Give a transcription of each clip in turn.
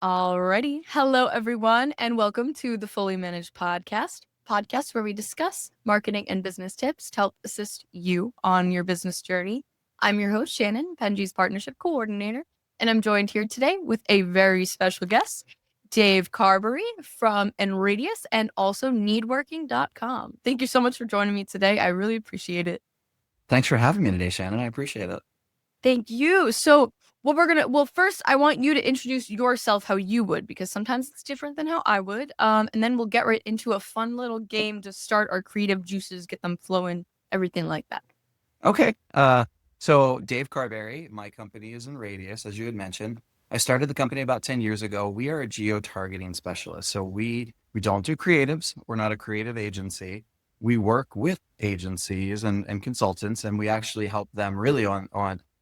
Alrighty. Hello, everyone, and welcome to the Fully Managed podcast where we discuss marketing and business tips to help assist you on your business journey. I'm your host, Shannon, Penji's partnership coordinator, and I'm joined here today with a very special guest, Dave Carberry from Enradius and also needworking.com. Thank you so much for joining me today. I really appreciate it. Thanks for having me today, Shannon. I appreciate it. Thank you. First, I want you to introduce yourself how you would, because sometimes it's different than how I would. And then we'll get right into a fun little game to start our creative juices, get them flowing, everything like that. Okay. So Dave Carberry, my company is Enradius, as you had mentioned. I started the company about 10 years ago. We are a geo-targeting specialist. So we don't do creatives. We're not a creative agency. We work with agencies and consultants, and we actually help them really on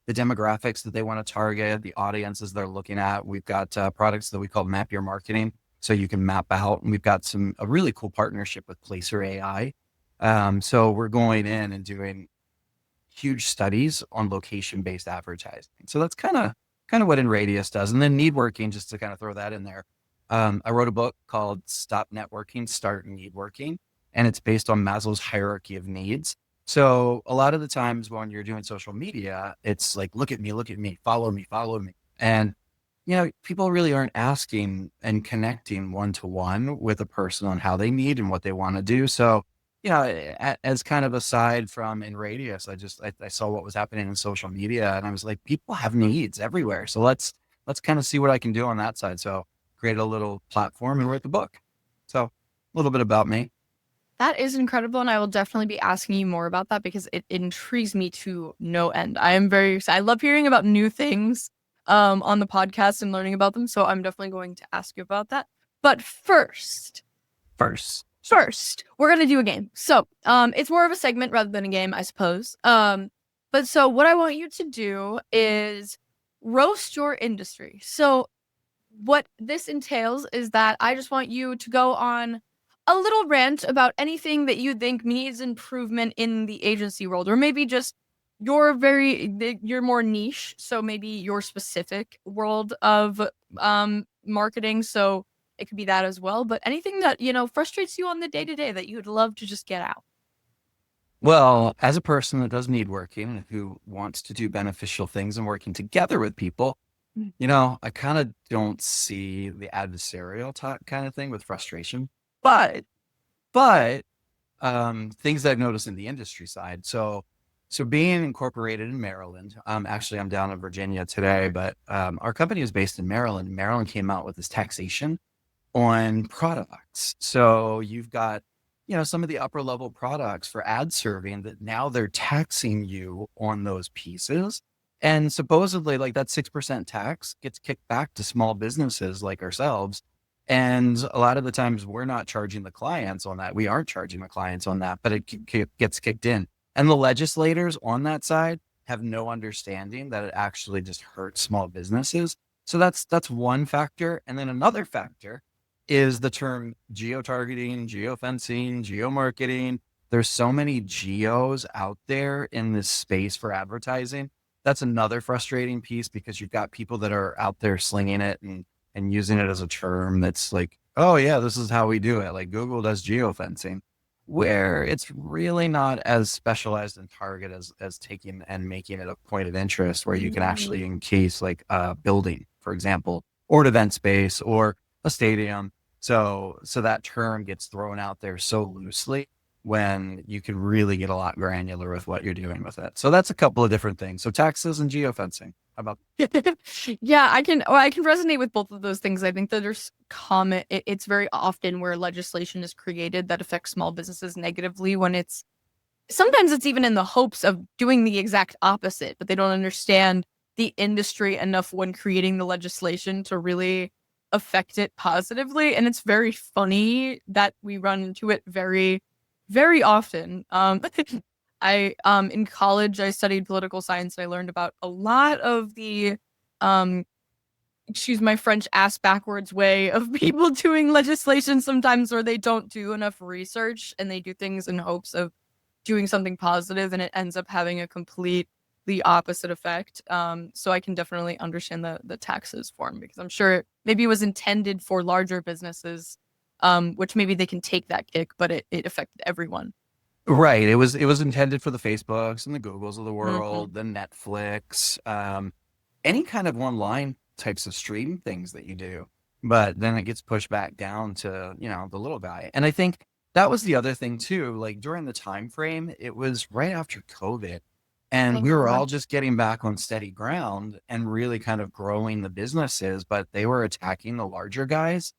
the demographics that they want to target, the audiences they're looking at. We've got products that we call Map Your Marketing, so you can map out. And we've got a really cool partnership with Placer AI. So we're going in and doing huge studies on location-based advertising. So that's kind of what Enradius does. And then Needworking, just to kind of throw that in there. I wrote a book called Stop Networking, Start Needworking, and it's based on Maslow's hierarchy of needs. So a lot of the times when you're doing social media, it's like, look at me, follow me. And, people really aren't asking and connecting one-to-one with a person on how they need and what they want to do. So, as kind of aside from Enradius, I saw what was happening in social media, and I was like, people have needs everywhere. So let's kind of see what I can do on that side. So created a little platform and wrote the book. So a little bit about me. That is incredible, and I will definitely be asking you more about that because it intrigues me to no end. I am very excited. I love hearing about new things on the podcast and learning about them, so I'm definitely going to ask you about that. But first, we're going to do a game. So it's more of a segment rather than a game, I suppose. But so what I want you to do is roast your industry. So what this entails is that I just want you to go on a little rant about anything that you think needs improvement in the agency world, or maybe just your more niche. So maybe your specific world of marketing. So it could be that as well. But anything that, frustrates you on the day-to-day that you'd love to just get out. Well, as a person that does need working and who wants to do beneficial things and working together with people, I kind of don't see the adversarial kind of thing with frustration, but things that I've noticed in the industry side. So being incorporated in Maryland, actually I'm down in Virginia today, but our company is based in Maryland. Maryland came out with this taxation on products. So you've got, some of the upper level products for ad serving that now they're taxing you on those pieces. And supposedly like that 6% tax gets kicked back to small businesses like ourselves. And a lot of the times we're not charging the clients on that. We aren't charging the clients on that, but it gets kicked in. And the legislators on that side have no understanding that it actually just hurts small businesses. So that's one factor. And then another factor is the term geotargeting, geofencing, geomarketing. There's so many geos out there in this space for advertising. That's another frustrating piece because you've got people that are out there slinging it and using it as a term that's like, oh yeah, this is how we do it. Like Google does geofencing, where it's really not as specialized and target as taking and making it a point of interest where you can actually encase like a building, for example, or an event space or a stadium. So that term gets thrown out there so loosely when you can really get a lot granular with what you're doing with it. So that's a couple of different things. So taxes and geofencing. How about? Yeah, I can resonate with both of those things. I think that there's common. It's very often where legislation is created that affects small businesses negatively when sometimes it's even in the hopes of doing the exact opposite, but they don't understand the industry enough when creating the legislation to really affect it positively. And it's very funny that we run into it very, very often. In college, I studied political science and I learned about a lot of the, excuse my French, ass backwards way of people doing legislation sometimes where they don't do enough research and they do things in hopes of doing something positive and it ends up having a complete the opposite effect. So I can definitely understand the taxes form because I'm sure maybe it was intended for larger businesses, which maybe they can take that kick, but it affected everyone. Right. It was intended for the Facebooks and the Googles of the Hmm. world, the Netflix, any kind of online types of stream things that you do. But then it gets pushed back down to, the little guy. And I think that was the other thing too. Like during the time frame, it was right after COVID. And Thank we were God. all just getting back on steady ground and really kind of growing the businesses, but they were attacking the larger guys.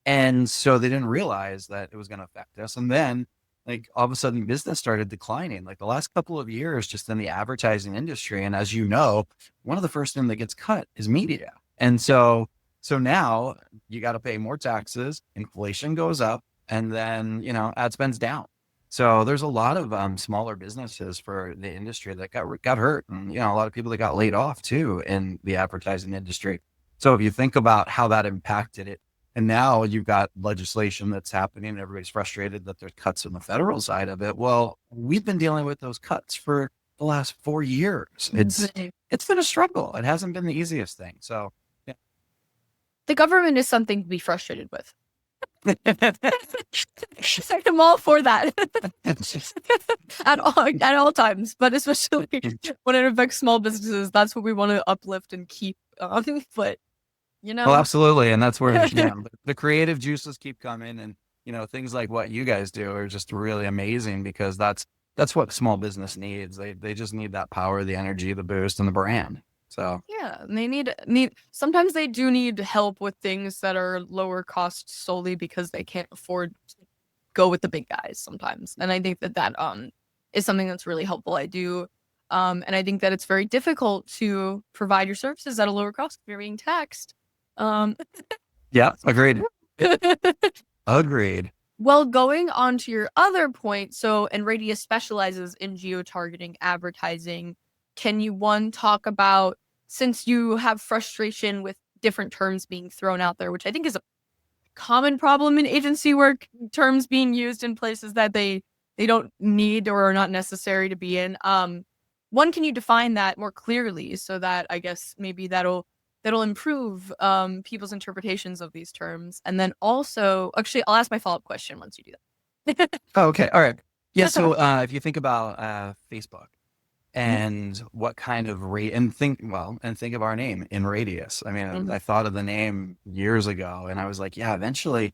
And so they didn't realize that it was going to affect us. And then like all of a sudden business started declining like the last couple of years just in the advertising industry. And as you know, one of the first thing that gets cut is media. And so now you got to pay more taxes, inflation goes up, and then, ad spend's down. So there's a lot of smaller businesses for the industry that got hurt, and a lot of people that got laid off too in the advertising industry. So if you think about how that impacted it, and now you've got legislation that's happening, and everybody's frustrated that there's cuts on the federal side of it. Well, we've been dealing with those cuts for the last 4 years. It's been a struggle. It hasn't been the easiest thing. So yeah. The government is something to be frustrated with. I'm all for that at all times, but especially when it affects small businesses, that's what we want to uplift and keep. But you Well, know, absolutely. And that's where, the creative juices keep coming. And, things like what you guys do are just really amazing because that's what small business needs. They just need that power, the energy, the boost, and the brand. So yeah, they need sometimes they do need help with things that are lower cost solely because they can't afford to go with the big guys sometimes. And I think that is something that's really helpful. I do and I think that it's very difficult to provide your services at a lower cost if you're being taxed. Um yeah, agreed. Agreed. Well, going on to your other point, so and Radius specializes in geo-targeting advertising. Can you one talk about since you have frustration with different terms being thrown out there, which I think is a common problem in agency work, terms being used in places that they don't need or are not necessary to be in. One, can you define that more clearly so that I guess maybe that'll improve people's interpretations of these terms. And then also, actually, I'll ask my follow-up question once you do Oh, okay. All right. Yeah. that. So if you think about Facebook and what kind of rate and think of our name in Radius. I mean, Mhm. I thought of the name years ago and I was like, yeah, eventually.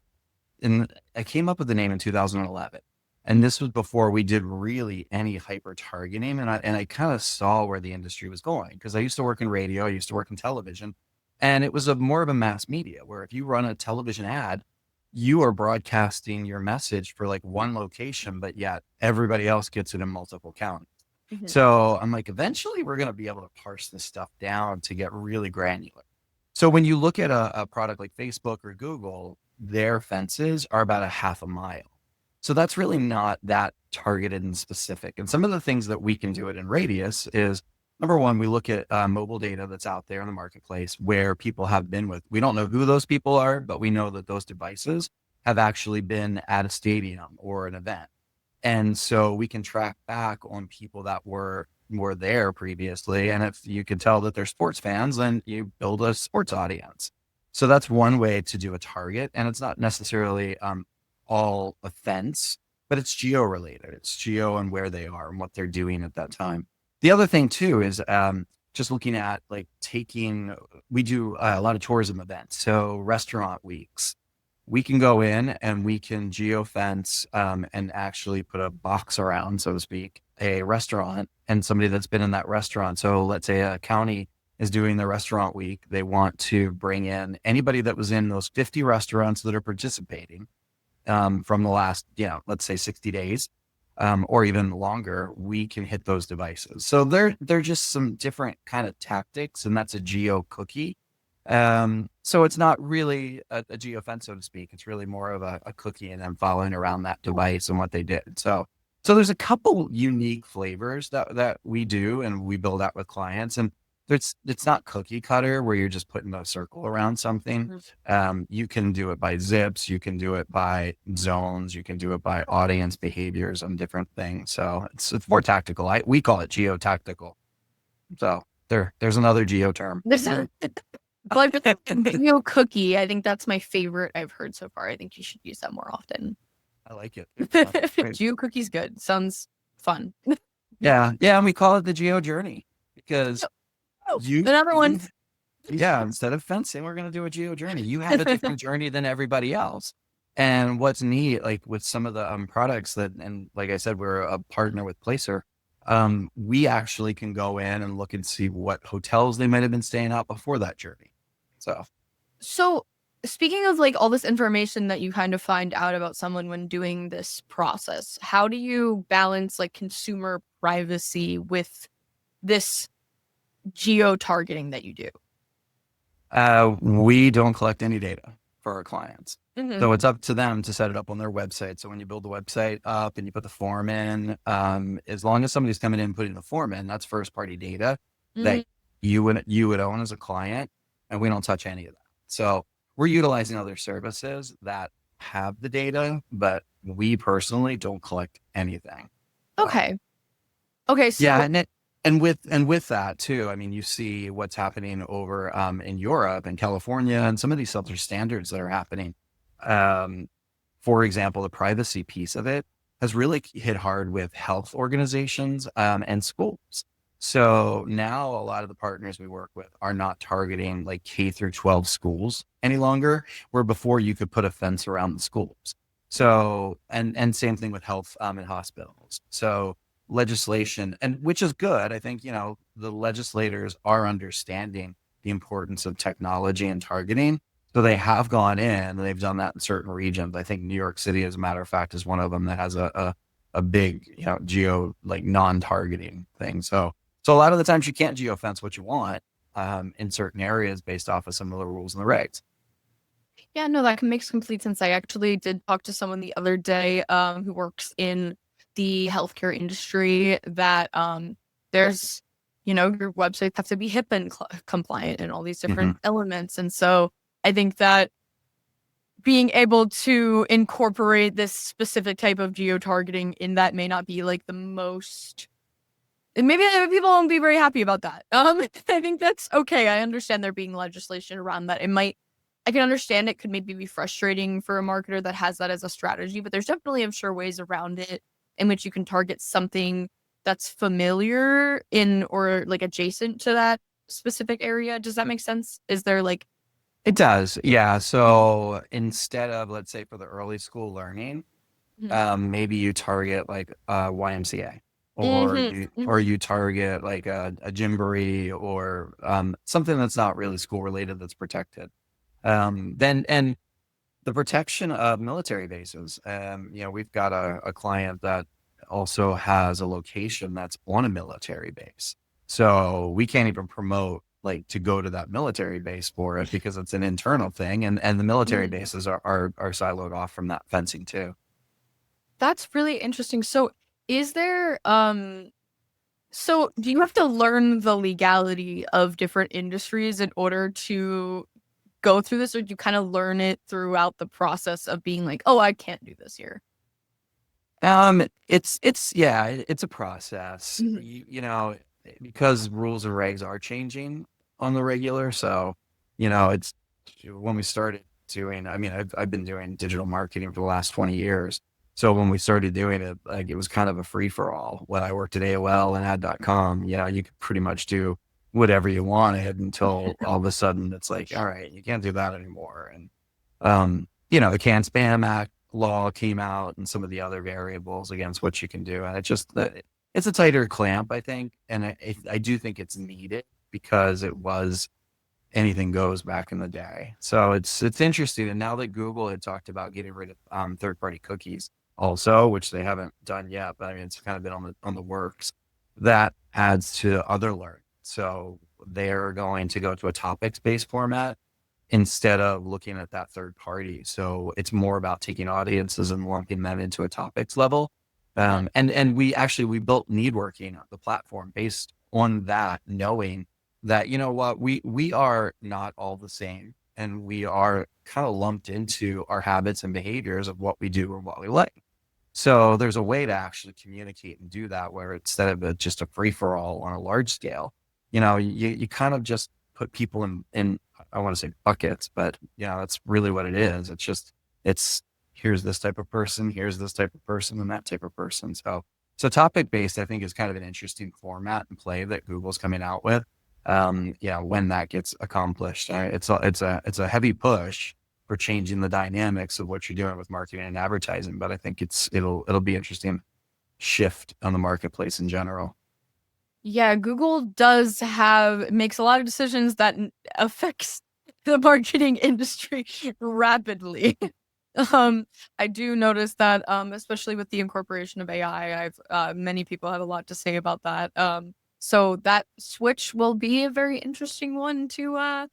And I came up with the name in 2011. And this was before we did really any hyper targeting. And I kind of saw where the industry was going because I used to work in radio, I used to work in television, and it was more of a mass media where if you run a television ad, you are broadcasting your message for like one location, but yet everybody else gets it in multiple counties. Mhm. So I'm like, eventually we're going to be able to parse this stuff down to get really granular. So when you look at a product like Facebook or Google, their fences are about a half a mile. So that's really not that targeted and specific. And some of the things that we can do it in Radius is number one, we look at mobile data that's out there in the marketplace where people have been with. We don't know who those people are, but we know that those devices have actually been at a stadium or an event. And so we can track back on people that were there previously. And if you can tell that they're sports fans, then you build a sports audience. So that's one way to do a target. And it's not necessarily all offense, but it's geo related. It's geo and where they are and what they're doing at that time. The other thing too is just looking at like we do a lot of tourism events. So restaurant weeks, we can go in and we can geofence and actually put a box around, so to speak, a restaurant and somebody that's been in that restaurant. So let's say a county is doing their restaurant week. They want to bring in anybody that was in those 50 restaurants that are participating from the last, let's say 60 days or even longer. We can hit those devices. So they're just some different kind of tactics, and that's a geo cookie. So it's not really a geofence, so to speak. It's really more of a cookie and then following around that device and what they did. So there's a couple unique flavors that we do and we build out with clients. And it's not cookie cutter where you're just putting a circle around something. Mhm. You can do it by zips, you can do it by zones, you can do it by audience behaviors and different things. So it's more tactical. We call it geo-tactical. So there's another geo term. There's a, but Geo cookie, I think that's my favorite I've heard so far. I think you should use that more often. I like it. Great. Geo cookie's good. Sounds fun. Yeah, yeah, and we call it the geo journey because Oh, you another one. you yeah, instead of fencing, we're gonna do a geo journey. You have a different journey than everybody else. And what's neat, like with some of the products that, and like I said, we're a partner with Placer. We actually can go in and look and see what hotels they might have been staying at before that journey. So So, speaking of like all this information that you kind of find out about someone when doing this process, how do you balance like consumer privacy with this geo targeting that you do? we don't collect any data for our clients. Hmm. So it's up to them to set it up on their website. So when you build the website up and you put the form in, as long as somebody's coming in and putting the form in, that's first party data Hmm. that you would own as a client, and we don't touch any of that. So we're utilizing other services that have the data, but we personally don't collect anything. So Okay. Okay. yeah, So, and with that too, I mean, you see what's happening over in Europe and California and some of these other standards that are happening. Um, for example, the privacy piece of it has really hit hard with health organizations and schools. So now a lot of the partners we work with are not targeting like K through 12 schools any longer, where before you could put a fence around the schools. So, and same thing with health and hospitals. So legislation, and which is good. I think, the legislators are understanding the importance of technology and targeting. So they have gone in and they've done that in certain regions. I think New York City, as a matter of fact, is one of them that has a big, geo like non-targeting thing. So a lot of the times you can't geofence what you want in certain areas based off of some of the rules and the regs. yeah, no, that makes complete sense. I actually did talk to someone the other day who works in the healthcare industry that there's, your websites have to be HIPAA compliant and all these different Hmm. elements. And so I think that being able to incorporate this specific type of geo-targeting in that may not be like the most, and maybe people won't be very happy about that. I think that's okay. I understand there being legislation around that. I can understand it could maybe be frustrating for a marketer that has that as a strategy, but there's definitely, I'm sure, ways around it in which you can target something that's familiar in or like adjacent to that specific area. Does that make sense? Is there like, It does. Yeah. So instead of, let's say, for the early school learning, mhm, maybe you target like YMCA, or mhm, you or mhm, you target like a gymboree, or something that's not really school related that's protected. Then and the protection of military bases. We've got a client that also has a location that's on a military base. So we can't even promote like to go to that military base for it because it's an internal thing. And the military mhm. bases are siloed off from that fencing too. That's really interesting. So, is there so do you have to learn the legality of different industries in order to go through this, or do you kind of learn it throughout the process of being like, oh, I can't do this here? It's a process, Mhm. because rules and regs are changing on the regular. So, it's when we started doing, I mean, I've been doing digital marketing for the last 20 years. So when we started doing it, like it was kind of a free for all. When I worked at AOL and ad.com, you could pretty much do whatever you wanted until all of a sudden it's like, all right, you can't do that anymore. And the Can Spam Act law came out and some of the other variables against what you can do. And it's a tighter clamp, I think. And I do think it's needed because it was anything goes back in the day. So it's interesting. And now that Google had talked about getting rid of third party cookies also, which they haven't done yet, but I mean, it's kind of been on the works, that adds to other learning. So they're going to go to a topics based format instead of looking at that third party. So it's more about taking audiences and lumping them into a topics level. Mhm. And we built need working, the platform, based on that, knowing that, what, we are not all the same, and we are kind of lumped into our habits and behaviors of what we do or what we like. So there's a way to actually communicate and do that where, instead of just a free for all on a large scale, you kind of just put people in, I want to say buckets, but that's really what it is. It's here's this type of person, here's this type of person, and that type of person. So topic based, I think, is kind of an interesting format and play that Google's coming out with. When that gets accomplished, it's a heavy push for changing the dynamics of what you're doing with marketing and advertising. But I think it'll be interesting shift on the marketplace in general. Yeah, Google makes a lot of decisions that affects the marketing industry rapidly. Um, I do notice that, especially with the incorporation of AI, many people have a lot to say about that. So that switch will be a very interesting one to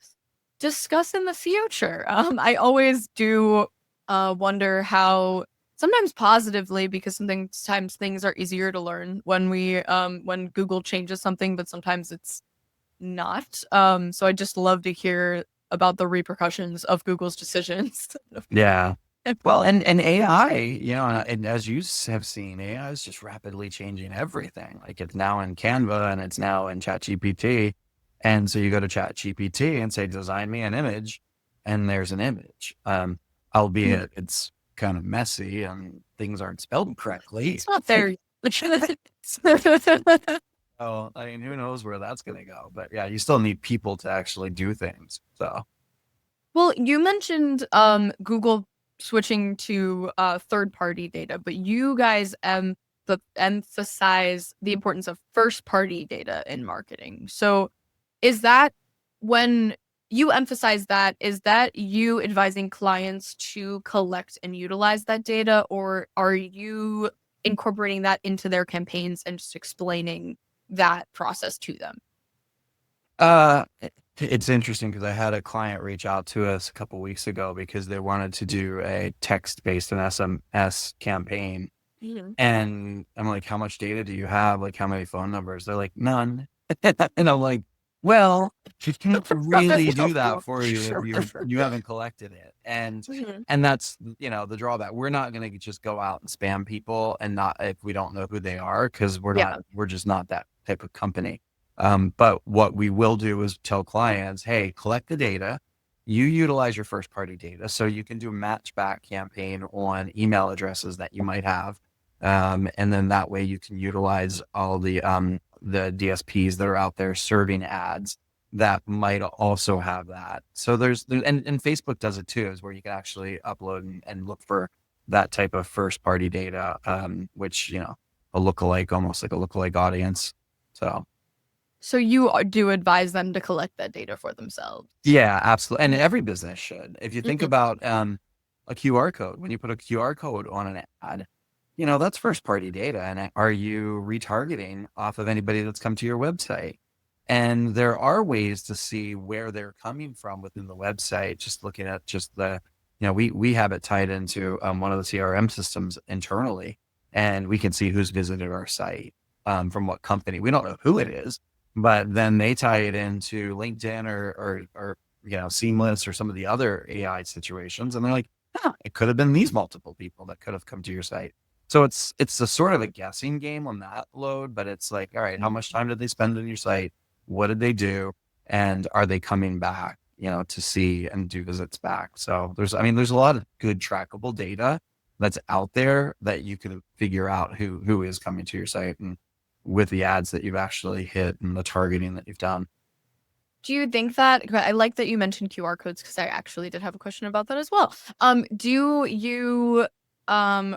discuss in the future. I always do wonder how sometimes positively because sometimes things are easier to learn when Google changes something, but sometimes it's not. So I just love to hear about the repercussions of Google's decisions. Yeah. Well, and AI, and as you have seen, AI is just rapidly changing everything. Like it's now in Canva and it's now in ChatGPT. And so you go to ChatGPT and say, design me an image, and there's an image. Albeit it's kind of messy and things aren't spelled correctly. It's not there. Oh, I mean, who knows where that's going to go? But yeah, you still need people to actually do things. So Well, you mentioned Google switching to third-party data, but you guys emphasize the importance of first-party data in marketing. So, is that when you emphasize that, is that you advising clients to collect and utilize that data, or are you incorporating that into their campaigns and just explaining that process to them? It's interesting because I had a client reach out to us a couple weeks ago because they wanted to do a text-based and SMS campaign. Mhm. And I'm like, how much data do you have? Like, how many phone numbers? They're like, none. And I'm like, well, we can't really do that for you if you haven't collected it. And Mhm. and that's the drawback. We're not going to just go out and spam people and not if we don't know who they are because Yeah. we're just not that type of company. But what we will do is tell clients, hey, collect the data. You utilize your first party data. So you can do a match back campaign on email addresses that you might have. And then that way you can utilize all the DSPs that are out there serving ads that might also have that. So and Facebook does it too, is where you can actually upload and look for that type of first party data, which, a lookalike, almost like a lookalike audience. So So you do advise them to collect that data for themselves. yeah, absolutely. And every business should. If you think Mhm. about a QR code, when you put a QR code on an ad, that's first party data. And are you retargeting off of anybody that's come to your website? And there are ways to see where they're coming from within the website, just looking at just we have it tied into one of the CRM systems internally, and we can see who's visited our site from what company. We don't know who it is, but then they tie it into LinkedIn or Seamless or some of the other AI situations, and they're like, it could have been these multiple people that could have come to your site. So it's a sort of a guessing game on that load, but it's like, all right, how much time did they spend on your site? What did they do? And are they coming back, to see and do visits back? So there's a lot of good trackable data that's out there that you can figure out who is coming to your site and with the ads that you've actually hit and the targeting that you've done. Do you think that I like that you mentioned QR codes because I actually did have a question about that as well. Do you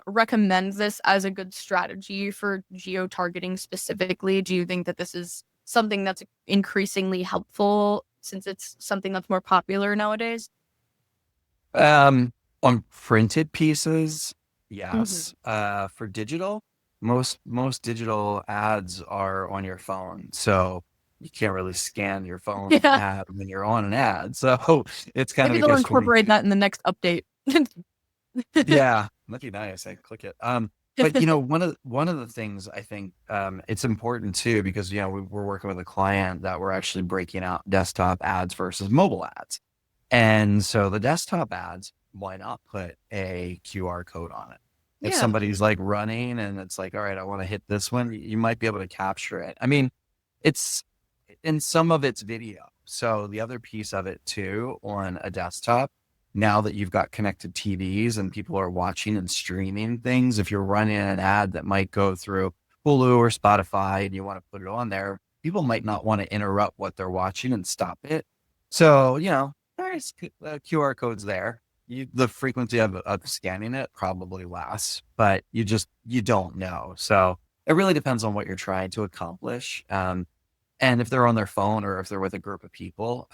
recommend this as a good strategy for geo-targeting specifically? Do you think that this is something that's increasingly helpful since it's something that's more popular nowadays? On printed pieces, Mhm. yes. For digital, most digital ads are on your phone, so you can't really scan your phone Yeah. ad when you're on an ad. So it's kind of Maybe a they'll catch incorporate 22. that in the next update. Yeah, that'd be nice. I click it. But one of the things I think it's important too because we're working with a client that we're actually breaking out desktop ads versus mobile ads. And so the desktop ads, why not put a QR code on it? If Yeah. somebody's like running and it's like, all right, I want to hit this one, you might be able to capture it. I mean, it's and some of it's video. So the other piece of it too on a desktop, now that you've got connected TVs and people are watching and streaming things, if you're running an ad that might go through Hulu or Spotify and you want to put it on there, people might not want to interrupt what they're watching and stop it. So, there's QR codes there. The frequency of scanning it probably lasts, but you don't know. So it really depends on what you're trying to accomplish. And if they're on their phone or if they're with a group of people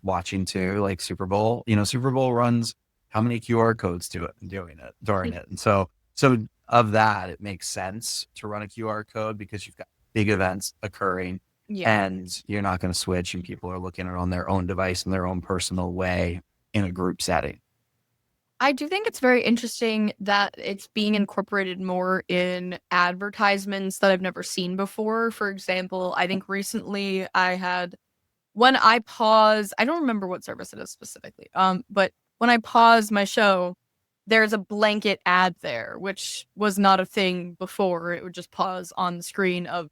watching too, like Super Bowl, Super Bowl runs how many QR codes to it and doing it during it. And so of that, it makes sense to run a QR code because you've got big events occurring Yeah. and you're not going to switch and people are looking at it on their own device in their own personal way in a group setting. I do think it's very interesting that it's being incorporated more in advertisements that I've never seen before. For example, I think recently when I pause, I don't remember what service it is specifically. But when I pause my show, there's a blanket ad there, which was not a thing before. It would just pause on the screen of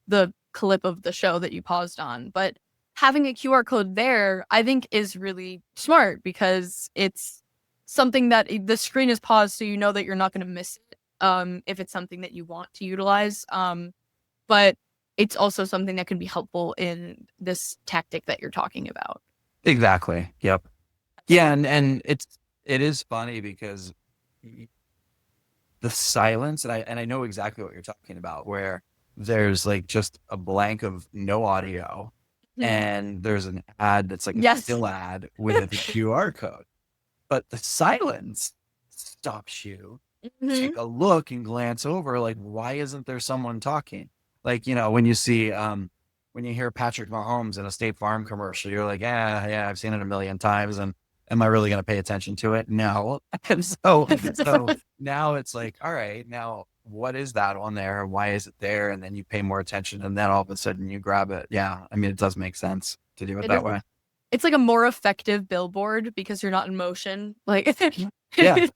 the clip of the show that you paused on. But having a QR code there, I think is really smart because it's something that the screen is paused so you know that you're not going to miss it if it's something that you want to utilize. But it's also something that can be helpful in this tactic that you're talking about. Exactly. Yep. Yeah. And it is funny because the silence, and I know exactly what you're talking about, where there's like just a blank of no audio and there's an ad that's like a Yes. still ad with a QR code. But the silence stops you, take a look and glance over, like, why isn't there someone talking? Like, when you see, when you hear Patrick Mahomes in a State Farm commercial, you're like, yeah, I've seen it a million times. And am I really going to pay attention to it? No. And so now it's like, all right, now what is that on there? Why is it there? And then you pay more attention and then all of a sudden you grab it. Yeah. I mean, it does make sense to do it that way. It's like a more effective billboard because you're not in motion. Like, yeah.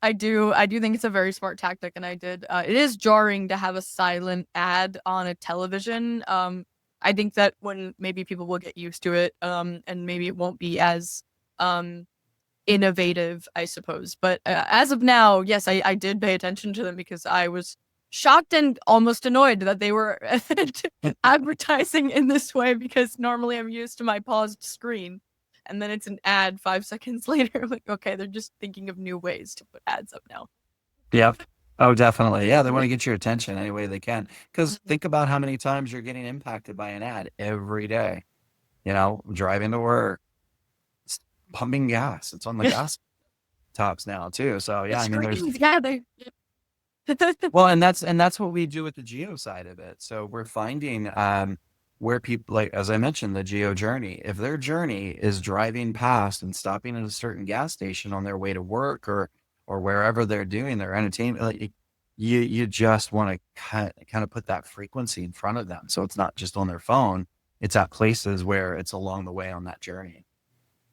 I do think it's a very smart tactic, and it is jarring to have a silent ad on a television. I think that when maybe people will get used to it, and maybe it won't be as innovative, I suppose. But as of now, yes, I did pay attention to them because I was shocked and almost annoyed that they were advertising in this way because normally I'm used to my paused screen and then it's an ad 5 seconds later. Like, okay, they're just thinking of new ways to put ads up now. Yep. Oh, definitely. Yeah, they want to get your attention any way they can. Because think about how many times you're getting impacted by an ad every day. Driving to work, pumping gas. It's on the gas tops now too. So yeah, I mean, well, and that's what we do with the geo side of it. So we're finding where people, like as I mentioned, the geo journey. If their journey is driving past and stopping at a certain gas station on their way to work or wherever they're doing their entertainment, like you just want to kind of put that frequency in front of them. So it's not just on their phone, it's at places where it's along the way on that journey.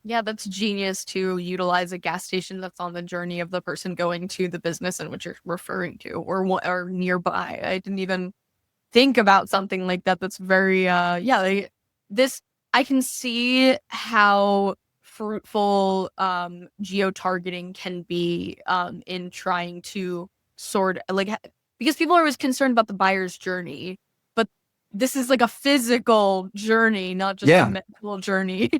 Yeah, that's genius to utilize a gas station that's on the journey of the person going to the business in which you're referring to or nearby. I didn't even think about something like that. That's very this I can see how fruitful geo-targeting can be in trying to sort because people are always concerned about the buyer's journey, but this is like a physical journey, not just a mental journey.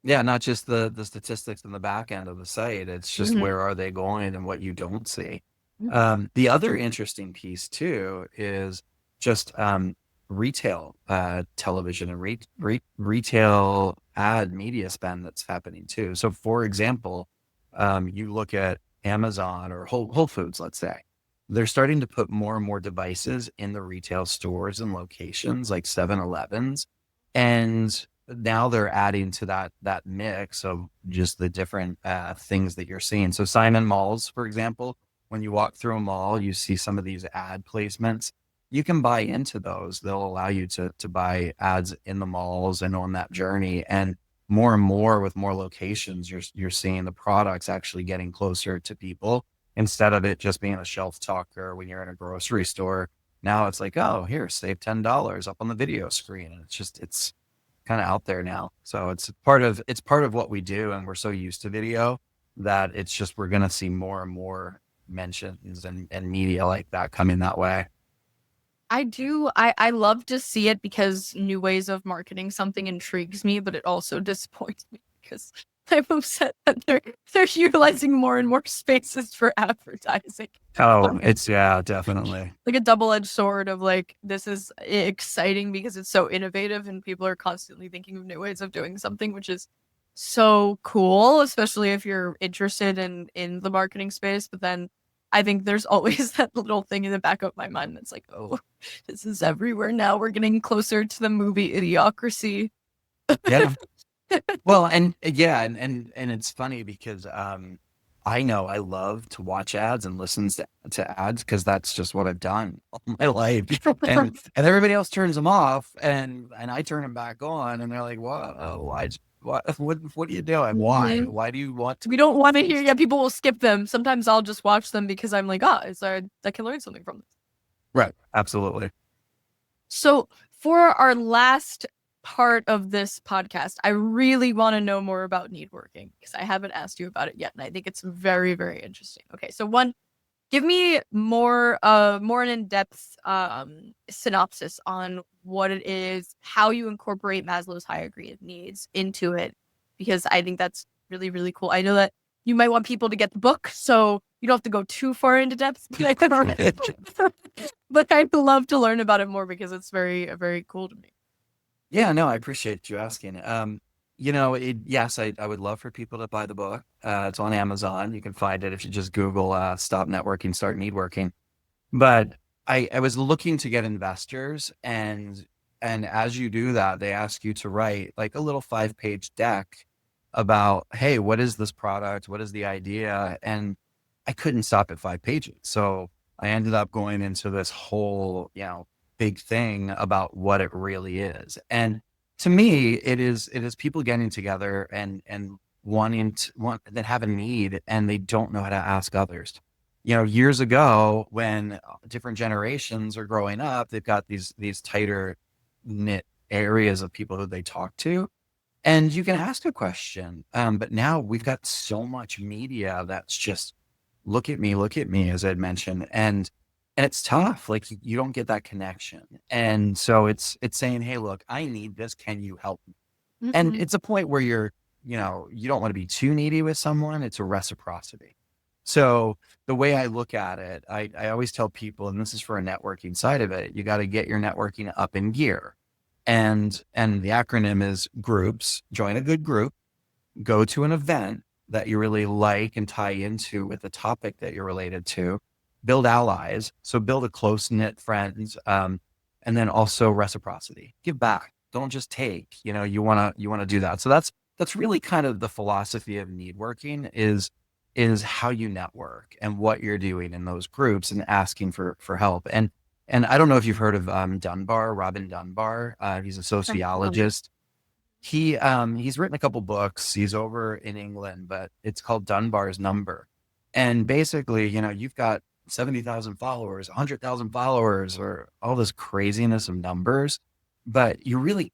Yeah, not just the statistics in the back end of the site. It's just where are they going and what you don't see. The other interesting piece too is just retail television and retail ad media spend that's happening too. So for example, you look at Amazon or Whole Foods, let's say, they're starting to put more and more devices in the retail stores and locations like 7-Elevens. And now they're adding to that mix of just the different things that you're seeing. So Simon Malls, for example, when you walk through a mall, you see some of these ad placements. You can buy into those. They'll allow you to buy ads in the malls and on that journey. And more with more locations, you're seeing the products actually getting closer to people instead of it just being a shelf talker when you're in a grocery store. Now it's like, oh, here, save $10 up on the video screen. And it's kind of out there now. So it's part of what we do. And we're so used to video that it's just, we're going to see more and more mentions and media like that coming that way. I love to see it because new ways of marketing something intrigues me, but it also disappoints me because I'm upset that they're utilizing more and more spaces for advertising. Oh, it's, yeah, definitely. Like a double-edged sword of like, this is exciting because it's so innovative and people are constantly thinking of new ways of doing something, which is so cool, especially if you're interested in the marketing space. But then I think there's always that little thing in the back of my mind that's like, oh, this is everywhere now. We're getting closer to the movie Idiocracy. Yeah. Well, and yeah, and it's funny because I know I love to watch ads and listen to ads because that's just what I've done all my life. And everybody else turns them off and I turn them back on and they're like, "Whoa, what are you doing? Why? Mhm. Why do you want to?" We don't want to hear. Yeah, people will skip them. Sometimes I'll just watch them because I'm like, is there, I can learn something from this. Right. Absolutely. So, for our last part of this podcast, I really want to know more about need working because I haven't asked you about it yet, and I think it's very, very interesting. Okay, so one, give me more an in-depth synopsis on what it is, how you incorporate Maslow's hierarchy of needs into it, because I think that's really, really cool. I know that you might want people to get the book, so you don't have to go too far into depth, but I'd love to learn about it more because it's very, very cool to me. Yeah, no, I appreciate you asking. Yes, I would love for people to buy the book. It's on Amazon. You can find it if you just Google Stop Networking, Start Need Working. But I was looking to get investors and as you do that, they ask you to write like a little 5-page deck about, hey, what is this product? What is the idea? And I couldn't stop at 5 pages. So I ended up going into this whole, big thing about what it really is. And to me, it is people getting together and want that have a need and they don't know how to ask others. Years ago when different generations are growing up, they've got these tighter knit areas of people who they talk to and you can ask a question. But now we've got so much media that's just look at me, as I'd mentioned. And it's tough. Like you don't get that connection. And so it's saying, hey, look, I need this. Can you help me? And Mhm. it's a point where you don't want to be too needy with someone. It's a reciprocity. So the way I look at it, I always tell people, and this is for a networking side of it, you got to get your networking up in gear. And the acronym is groups. Join a good group, go to an event that you really like and tie into with the topic that you're related to, build allies. So build a close knit friends. And then also reciprocity, give back. Don't just take, you want to do that. So that's really kind of the philosophy of need working is how you network and what you're doing in those groups and asking for help. And I don't know if you've heard of Robin Dunbar. He's a sociologist. He's written a couple books. He's over in England, but it's called Dunbar's Number. And basically, you've got 70,000 followers, 100,000 followers, or all this craziness of numbers, but you really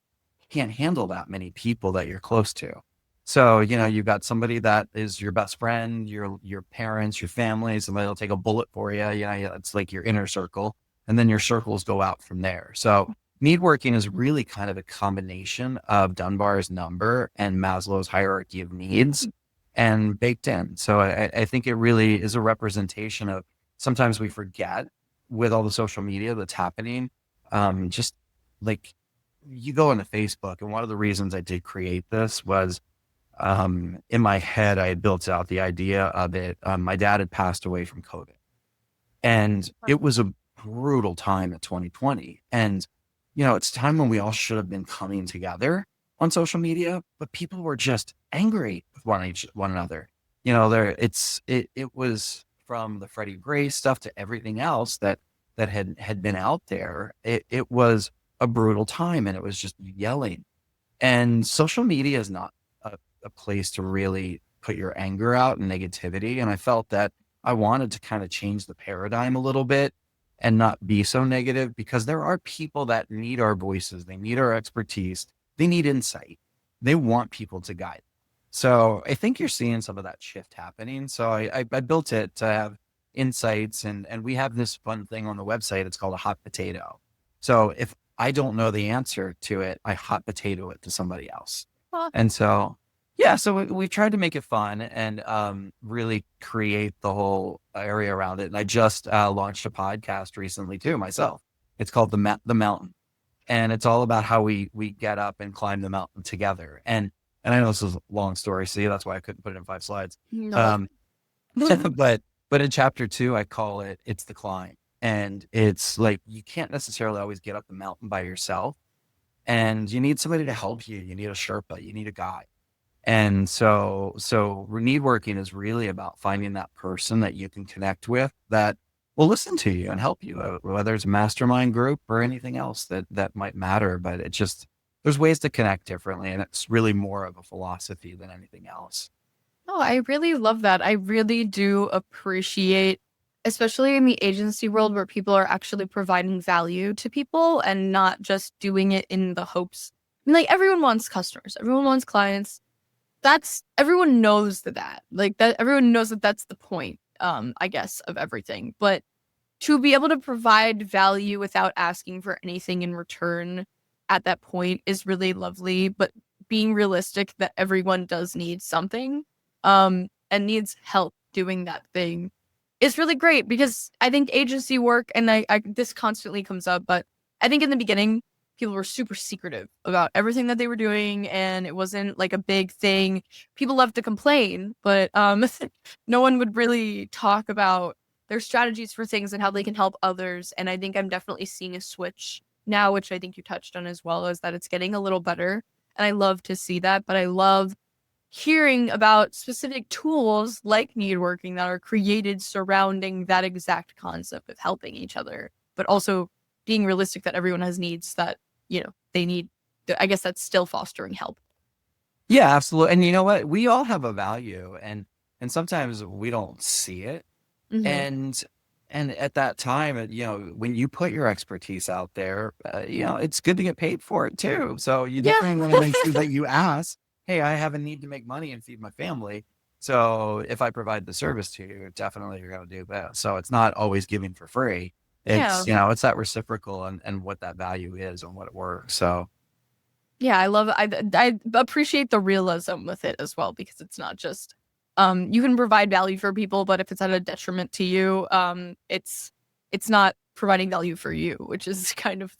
can't handle that many people that you're close to. So, you've got somebody that is your best friend, your parents, your family, somebody will take a bullet for you. It's like your inner circle. And then your circles go out from there. So need working is really kind of a combination of Dunbar's number and Maslow's hierarchy of needs and baked in. So I think it really is a representation of sometimes we forget with all the social media that's happening. Just like you go into Facebook, and one of the reasons I did create this was in my head, I had built out the idea of it. My dad had passed away from COVID. And it was a brutal time in 2020. And, it's a time when we all should have been coming together on social media, but people were just angry with one another. It was from the Freddie Gray stuff to everything else that had been out there. It was a brutal time and it was just yelling. And social media is not a place to really put your anger out and negativity. And I felt that I wanted to kind of change the paradigm a little bit and not be so negative, because there are people that need our voices. They need our expertise. They need insight. They want people to guide. So I think you're seeing some of that shift happening. So I built it to have insights, and we have this fun thing on the website. It's called a hot potato. So if I don't know the answer to it, I hot potato it to somebody else. Huh. And so, yeah, so we've tried to make it fun and really create the whole area around it. And I just launched a podcast recently too myself. It's called the Mountain, and it's all about how we get up and climb the mountain together. And I know this is a long story, see, that's why I couldn't put it in 5 slides. No. Um, but in chapter 2, I call it "It's the Climb," and it's like you can't necessarily always get up the mountain by yourself, and you need somebody to help you. You need a Sherpa, you need a guide. And so need working is really about finding that person that you can connect with that will listen to you and help you, whether it's a mastermind group or anything else that might matter. But it just, there's ways to connect differently, and it's really more of a philosophy than anything else. Oh, I really love that. I really do appreciate, especially in the agency world where people are actually providing value to people and not just doing it in the hopes. I mean, like everyone wants customers, everyone wants clients. That's everyone knows that. Like that everyone knows that that's the point, I guess, of everything. But to be able to provide value without asking for anything in return at that point is really lovely. But being realistic that everyone does need something, and needs help doing that thing is really great because I think agency work, and I this constantly comes up, but I think in the beginning people were super secretive about everything that they were doing, and it wasn't like a big thing. People love to complain, but no one would really talk about their strategies for things and how they can help others. And I think I'm definitely seeing a switch now, which I think you touched on as well, is that it's getting a little better. And I love to see that, but I love hearing about specific tools like needworking that are created surrounding that exact concept of helping each other, but also being realistic that everyone has needs that, they need. I guess that's still fostering help. Yeah, absolutely. And you know what? We all have a value, and sometimes we don't see it. Mm-hmm. And at that time, when you put your expertise out there, it's good to get paid for it too. So you Yeah. definitely want to make sure that you ask, hey, I have a need to make money and feed my family. So if I provide the service to you, definitely you're going to do that. So it's not always giving for free. Yeah. It's that reciprocal and what that value is and what it works. So Yeah, I love I appreciate the realism with it as well because it's not just you can provide value for people, but if it's at a detriment to you, it's not providing value for you, which is kind of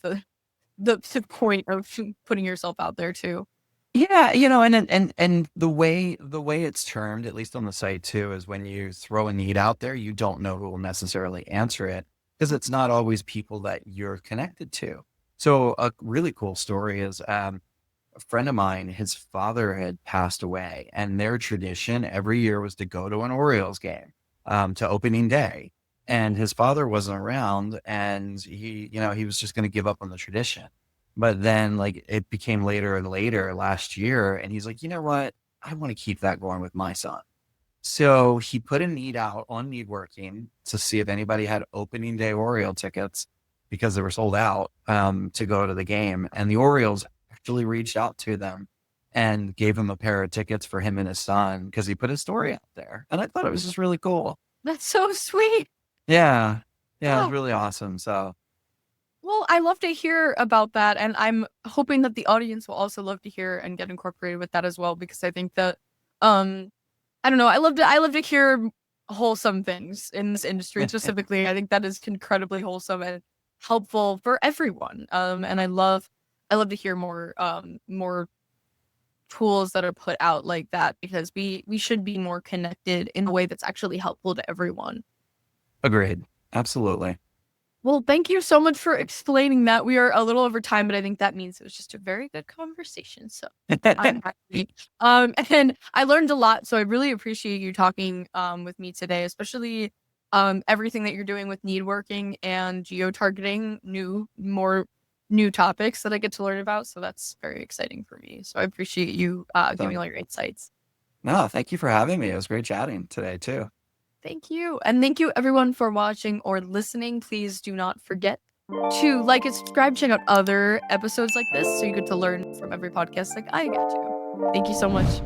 the point of putting yourself out there too. yeah, and the way it's termed, at least on the site too, is when you throw a need out there, you don't know who will necessarily answer it because it's not always people that you're connected to. So a really cool story is a friend of mine, his father had passed away, and their tradition every year was to go to an Orioles game to opening day. And his father wasn't around, and he was just going to give up on the tradition. But then, like, it became later and later last year, and he's like, you know what? I want to keep that going with my son. So he put a need out on Needworking to see if anybody had opening day Oriole tickets because they were sold out to go to the game. And the Orioles actually reached out to them and gave him a pair of tickets for him and his son because he put his story out there. And I thought it was just really cool. That's so sweet. Yeah. Yeah, it was Oh, really awesome. So well, I love to hear about that, and I'm hoping that the audience will also love to hear and get incorporated with that as well because I think that um I don't know. I love to hear wholesome things in this industry specifically. I think that is incredibly wholesome and helpful for everyone. And I love to hear more tools that are put out like that because we should be more connected in a way that's actually helpful to everyone. agreed. Absolutely. Well, thank you so much for explaining that. We are a little over time, but I think that means it was just a very good conversation. So I'm happy. And I learned a lot, so I really appreciate you talking with me today, especially everything that you're doing with need working and geo-targeting, more new topics that I get to learn about. So that's very exciting for me. So I appreciate you giving So, all your insights. no, thank you for having me. It was great chatting today too. Thank you. And thank you everyone for watching or listening. Please do not forget to like and subscribe, check out other episodes like this so you get to learn from every podcast like I get to. Thank you so much.